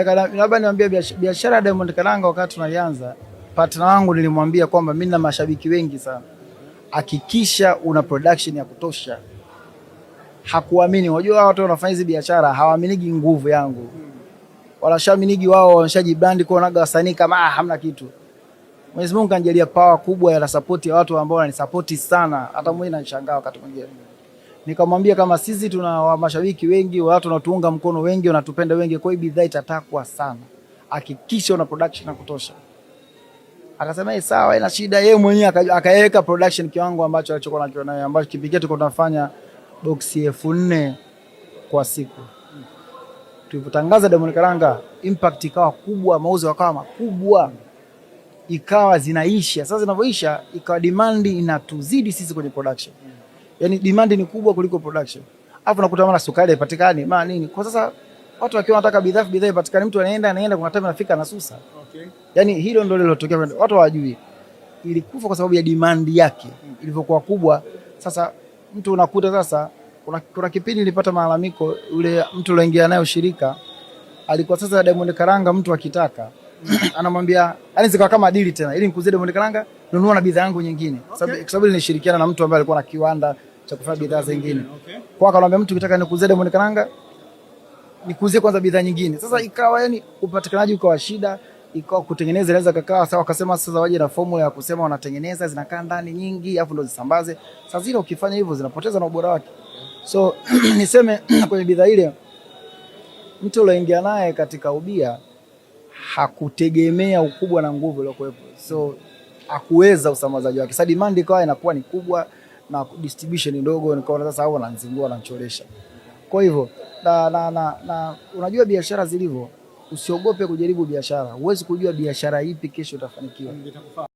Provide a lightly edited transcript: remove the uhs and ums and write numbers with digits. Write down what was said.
Labda niwaambie biashara ya Diamond Karanga, wakati tunaianza, partner wangu nilimwambia kwamba mimi na mashabiki wengi sana, hakikisha una production ya kutosha. Hakuamini. Unajua watu wanafanya hizi biashara hawaaminiki nguvu yangu, wala shaminigi wao wameshajibrand kwa naga wasanii kama hamna kitu. Mwenyezi Mungu kanijalia power kubwa ya support ya watu ambao wananisupport sana, hata mimi nashangaa wakati mwingine. Nikamwambia kama sisi tuna mashabiki wengi, watu wanatuunga mkono wengi, wanatupenda wengi, kwa hiyo bidhaa itatakwa sana. Hakikisha una production ya kutosha. Akasema sawa, haina shida. Yeye mwenyewe akaweka production kiwango ambacho alichokuwa nayo, ambacho kipikia tuko tunafanya box 4000 kwa siku. Tulipotangaza Diamond Karanga, impact ikawa kubwa, mauzo yakawa makubwa, ikawa zinaisha. Sasa zinavyoisha, ikawa demand inatuzidi sisi kwenye production. Yaani demand ni kubwa kuliko production. Alafu nakuta mara sukari haipatikani, maana nini? Kwa sasa watu wakiwa wanataka bidhaa ipatikane, mtu anaenda kuna time anafika na susa. Okay. Yaani hilo ndio lilotokea, watu hawajui. Ilikufa kwa sababu ya demand yake ilivyokuwa kubwa. Sasa mtu unakuta sasa kuna kipindi nilipata malalamiko, yule mtu aliyoingia naye ushirika alikuwa sasa Diamond Karanga mtu akitaka anamwambia yani zikawa kama deal tena, ili nikuzie Diamond Karanga nunua na bidhaa yangu nyingine. Kwa sababu nilishirikiana na mtu ambaye alikuwa na kiwanda cha kufanya bidhaa zingine. Kwa akamwambia mtu ukitaka nikuzie Diamond Karanga nikuzie kwanza bidhaa nyingine. Sasa ikawa yani upatikanaji ukawa shida, ikawa kutengeneza inaweza kakaa sawa. Akasema sasa waje na formula ya kusema wanatengeneza zinakaa ndani nyingi afu ndo zisambaze. Sasa zile ukifanya hivyo zinapoteza na ubora wake. So niseme kwenye bidhaa ile mtu aliyoingia naye katika ubia hakutegemea ukubwa na nguvu ile kuwepo. So hakuweza usambazaji wake. Sasa demand ikawa inakuwa ni kubwa na distribution ni ndogo, nikaona sasa hao wananizingua wanacholesha. Kwa hivyo na unajua biashara zilivyo, usiogope kujaribu biashara. Huwezi kujua biashara ipi kesho utafanikiwa.